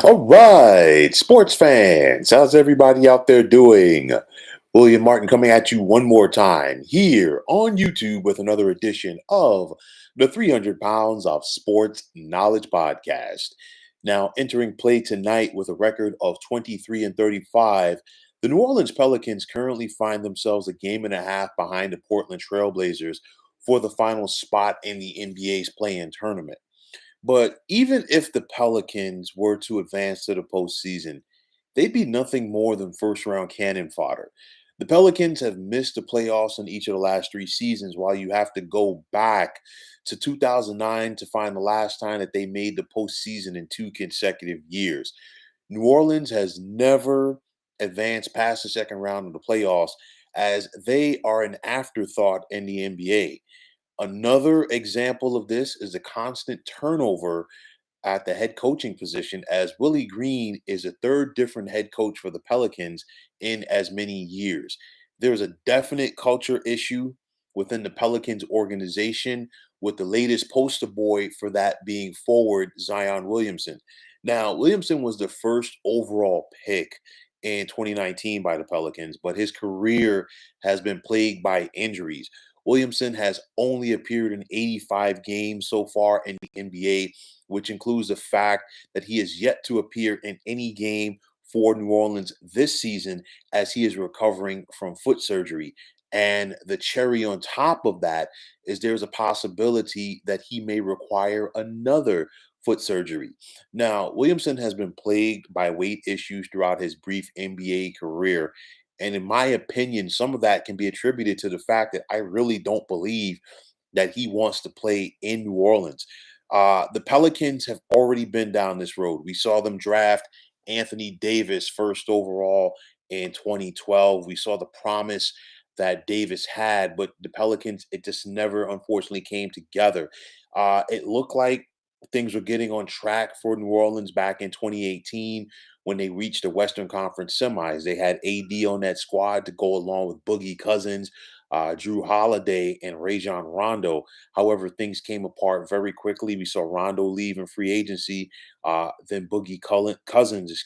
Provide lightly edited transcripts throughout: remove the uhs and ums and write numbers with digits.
All right, sports fans, how's everybody out there doing? William Martin coming at you one more time here on YouTube with another edition of the 300 Pounds of Sports Knowledge Podcast. Now, entering play tonight with a record of 23 and 35, the New Orleans Pelicans currently find themselves a game and a half behind the Portland Trailblazers for the final spot in the NBA's play-in tournament. But even if the Pelicans were to advance to the postseason, they'd be nothing more than first round cannon fodder. The Pelicans have missed the playoffs in each of the last three seasons, while you have to go back to 2009 to find the last time that they made the postseason in two consecutive years. New Orleans has never advanced past the second round of the playoffs as they are an afterthought in the NBA. Another example of this is the constant turnover at the head coaching position, as Willie Green is a third different head coach for the Pelicans in as many years. There's a definite culture issue within the Pelicans organization, with the latest poster boy for that being forward Zion Williamson. Now, Williamson was the first overall pick in 2019 by the Pelicans, but his career has been plagued by injuries. Williamson has only appeared in 85 games so far in the NBA, which includes the fact that he is yet to appear in any game for New Orleans this season as he is recovering from foot surgery. And the cherry on top of that is there's a possibility that he may require another foot surgery. Now, Williamson has been plagued by weight issues throughout his brief NBA career. And in my opinion, some of that can be attributed to the fact that I really don't believe that he wants to play in New Orleans. The Pelicans have already been down this road. We saw them draft Anthony Davis first overall in 2012. We saw the promise that Davis had, but the Pelicans, it just never unfortunately came together. It looked like things were getting on track for New Orleans back in 2018 when they reached the Western Conference semis. They had AD on that squad to go along with Boogie Cousins, Drew Holiday, and Rajon Rondo. However, things came apart very quickly. We saw Rondo leave in free agency. Then Cousins,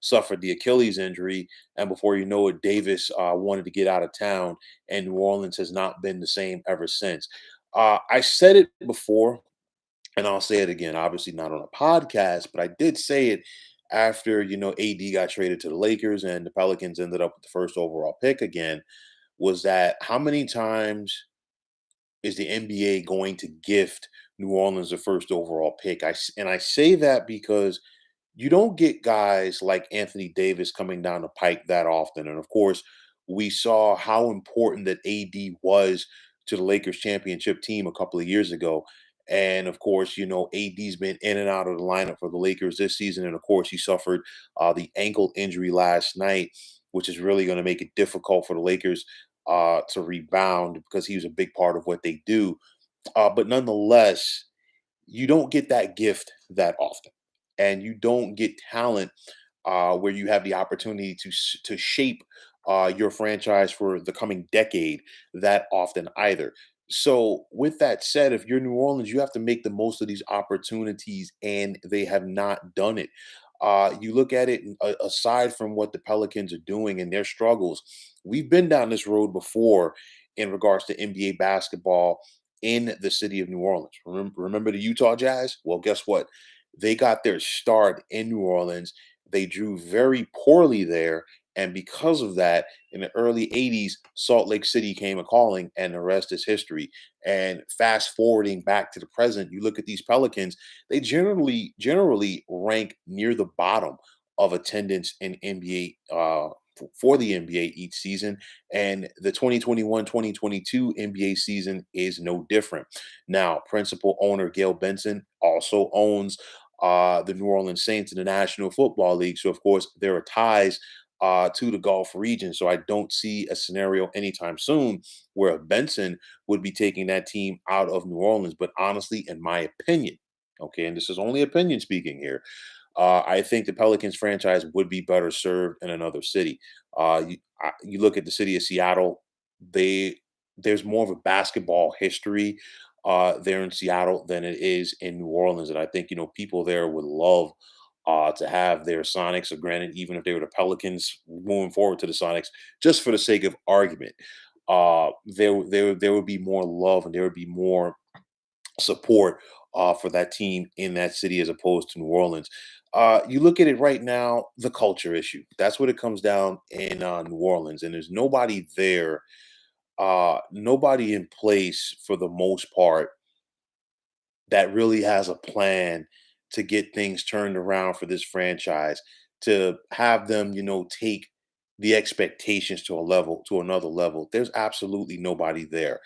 suffered the Achilles injury, and before you know it, Davis wanted to get out of town, and New Orleans has not been the same ever since. I said it before, and I'll say it again. Obviously, not on a podcast, but I did say it after AD got traded to the Lakers and the Pelicans ended up with the first overall pick again. Was that how many times is the NBA going to gift New Orleans the first overall pick? And I say that because you don't get guys like Anthony Davis coming down the pike that often. And of course, we saw how important that AD was to the Lakers championship team a couple of years ago. And of course, AD's been in and out of the lineup for the Lakers this season. And of course, he suffered the ankle injury last night, which is really going to make it difficult for the Lakers to rebound because he was a big part of what they do. But nonetheless, you don't get that gift that often, and you don't get talent where you have the opportunity to shape your franchise for the coming decade that often either. So, with that said, if you're New Orleans, you have to make the most of these opportunities, and they have not done it. You look at it, aside from what the Pelicans are doing and their struggles, we've been down this road before in regards to NBA basketball in the city of New Orleans. Remember the Utah Jazz? Well, guess what? They got their start in New Orleans. They drew very poorly there. And because of that, in the early 80s, Salt Lake City came a calling, and the rest is history. And fast forwarding back to the present, you look at these Pelicans, they generally rank near the bottom of attendance in NBA for the NBA each season. And the 2021-2022 NBA season is no different. Now, principal owner Gail Benson also owns the New Orleans Saints in the National Football League. So, of course, there are ties to the Gulf region. So I don't see a scenario anytime soon where Benson would be taking that team out of New Orleans. But honestly, in my opinion, okay, and this is only opinion speaking here, I think the Pelicans franchise would be better served in another city. You look at the city of Seattle; they there's more of a basketball history there in Seattle than it is in New Orleans, and I think people there would love to have their Sonics, or granted, even if they were the Pelicans moving forward to the Sonics, just for the sake of argument, there would be more love and there would be more support for that team in that city as opposed to New Orleans. You look at it right now, the culture issue. That's what it comes down in New Orleans, and there's nobody there, nobody in place for the most part that really has a plan to get things turned around for this franchise, to have them, take the expectations to another level. There's absolutely nobody there.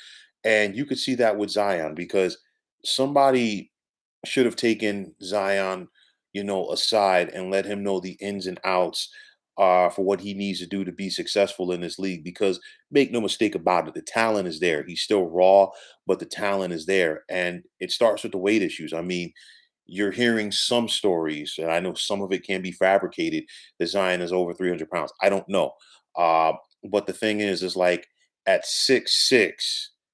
And you could see that with Zion, because somebody should have taken Zion, aside and let him know the ins and outs for what he needs to do to be successful in this league. Because make no mistake about it, the talent is there. He's still raw, but the talent is there, and it starts with the weight issues. I mean, you're hearing some stories, and I know some of it can be fabricated, that Zion is over 300 pounds. I don't know. Uh, but the thing is like at 6'6",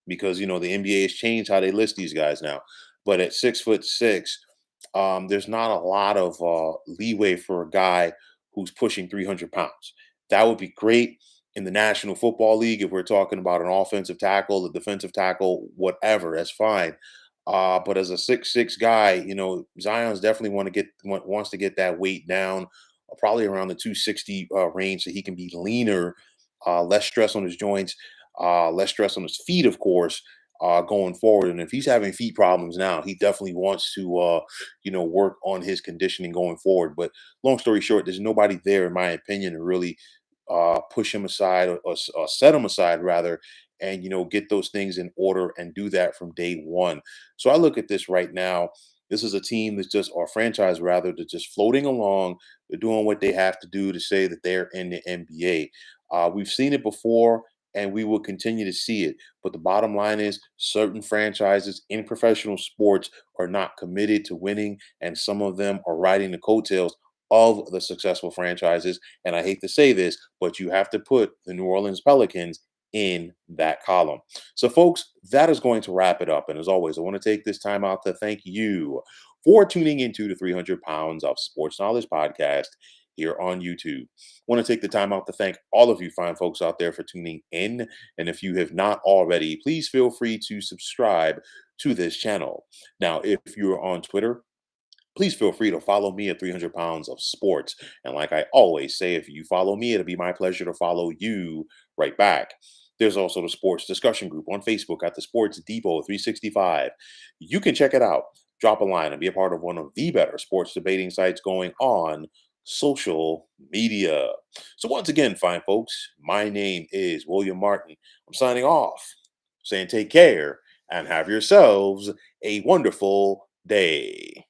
because the NBA has changed how they list these guys now. But at 6'6", there's not a lot of leeway for a guy who's pushing 300 pounds. That would be great in the National Football League if we're talking about an offensive tackle, a defensive tackle, whatever. That's fine. But as a 6'6" guy, Zion's definitely wants to get that weight down, probably around the 260 range, so he can be leaner, less stress on his joints, less stress on his feet, of course, going forward. And if he's having feet problems now, he definitely wants to, work on his conditioning going forward. But long story short, there's nobody there, in my opinion, to really push him aside, or set him aside rather, and get those things in order and do that from day one. So I look at this right now. This is a team that's just, or franchise rather, that's just floating along. They're doing what they have to do to say that they're in the NBA. We've seen it before, and we will continue to see it. But the bottom line is, certain franchises in professional sports are not committed to winning, and some of them are riding the coattails of the successful franchises. And I hate to say this, but you have to put the New Orleans Pelicans in that column. So, folks, that is going to wrap it up. And as always, I want to take this time out to thank you for tuning into the 300 Pounds of Sports Knowledge podcast here on YouTube. I want to take the time out to thank all of you fine folks out there for tuning in. And if you have not already, please feel free to subscribe to this channel. Now, if you're on Twitter, please feel free to follow me at 300 Pounds of Sports. And like I always say, if you follow me, it'll be my pleasure to follow you right back. There's also the sports discussion group on Facebook at the Sports Depot 365. You can check it out, drop a line, and be a part of one of the better sports debating sites going on social media. So once again, fine folks, my name is William Martin. I'm signing off, saying take care and have yourselves a wonderful day.